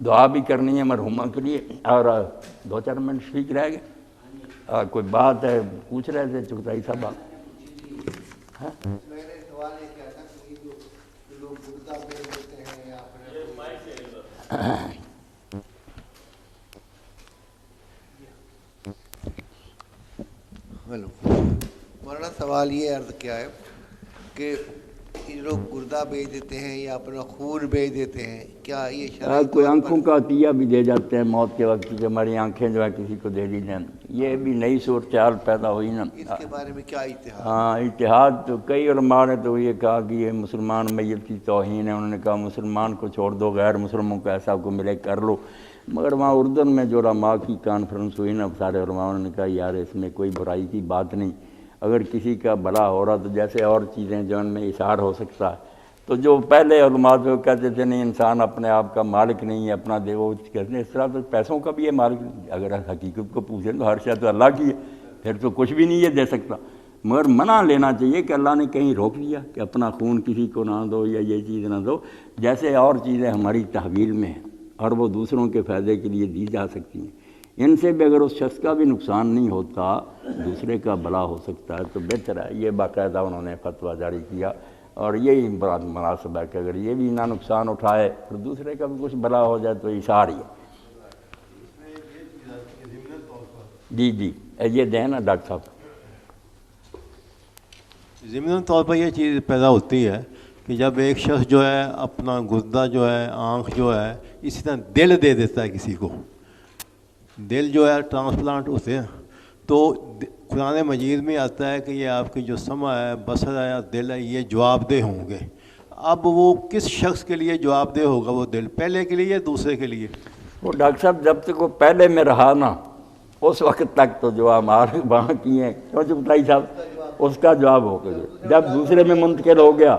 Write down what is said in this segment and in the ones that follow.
دعا بھی کرنی ہے مرحومہ کے لیے، اور 2-4 منٹ ٹھیک رہ گئے. کوئی بات ہے پوچھ رہے تھے چغتائی صاحب آپ؟ میرے سوال یہ کیا تھا کہ جو لوگ گردہ بیچ دیتے ہیں یا پھر ہیلو، مولانا سوال یہ عرض کیا ہے کہ یہ لوگ گردہ بیچ دیتے ہیں یا اپنا خون بیچ دیتے ہیں، کیا یہ شرعی کوئی طور آنکھوں پر کا عطیہ بھی دے جاتے ہیں موت کے وقت کہ ہماری آنکھیں جو ہے کسی کو دے دی جائیں، یہ بھی نئی صورتحال پیدا ہوئی نا. اس کے بارے میں کیا اتحاد؟ ہاں اتحاد تو کئی علماء نے تو یہ کہا کہ یہ مسلمان میت کی توہین ہے. انہوں نے کہا مسلمان کو چھوڑ دو، غیر مسلموں کو ایسا کو ملے کر لو. مگر وہاں اردن میں جو علماء کی کانفرنس ہوئی نا سارے علماء نے کہا یار اس میں کوئی برائی کی بات نہیں. اگر کسی کا بھلا ہو رہا تو جیسے اور چیزیں جو ان میں اثار ہو سکتا ہے، تو جو پہلے علماء جو کہتے تھے نہیں انسان اپنے آپ کا مالک نہیں ہے، اپنا دے وہ کہتے ہیں اس طرح تو پیسوں کا بھی ہے مالک نہیں. اگر حقیقت کو پوچھیں تو ہر شے تو اللہ کی ہے، پھر تو کچھ بھی نہیں یہ دے سکتا. مگر منع لینا چاہیے کہ اللہ نے کہیں روک دیا کہ اپنا خون کسی کو نہ دو یا یہ چیز نہ دو، جیسے اور چیزیں ہماری تحویل میں ہیں اور وہ دوسروں کے فائدے کے لیے دی جا سکتی ہیں. ان سے بھی اگر اس شخص کا بھی نقصان نہیں ہوتا دوسرے کا بھلا ہو سکتا ہے تو بہتر ہے. یہ باقاعدہ انہوں نے فتویٰ جاری کیا، اور یہی بڑا مناسب ہے کہ اگر یہ بھی نہ نقصان اٹھائے اور دوسرے کا بھی کچھ بھلا ہو جائے تو اشار ہی ہے. جی یہ دیں نا ڈاکٹر صاحب. ضمناً طور پر یہ چیز پیدا ہوتی ہے کہ جب ایک شخص جو ہے اپنا گردہ جو ہے، آنکھ جو ہے، اسی طرح دل دے دیتا ہے کسی کو، دل جو ہے ٹرانسپلانٹ ہوتے ہیں، تو قرآن مجید میں آتا ہے کہ یہ آپ کی جو سمع ہے، بصر ہے، دل ہے، یہ جواب دہ ہوں گے. اب وہ کس شخص کے لیے جواب دہ ہوگا؟ وہ دل پہلے کے لیے یا دوسرے کے لیے؟ وہ ڈاکٹر صاحب جب تک وہ پہلے میں رہا نا اس وقت تک تو جو ہمارے وہاں کی ہیں کیوں چغتائی صاحب اس کا جواب ہو گیا. جب دوسرے میں منتقل ہو گیا،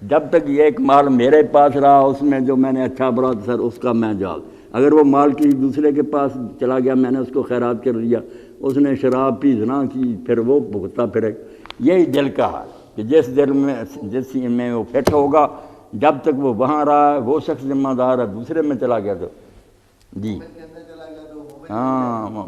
جب تک یہ ایک مال میرے پاس رہا اس میں جو میں نے اچھا برا سر اس کا میں جواب. اگر وہ مال کسی دوسرے کے پاس چلا گیا، میں نے اس کو خیرات کر دیا، اس نے شراب پی، زنا کی، پھر وہ بھگتتا پھرے. یہی دل کا حال کہ جس دل میں جس میں وہ فٹ ہوگا جب تک وہ وہاں رہا ہے وہ شخص ذمہ دار ہے. دوسرے میں چلا گیا تو جی ہاں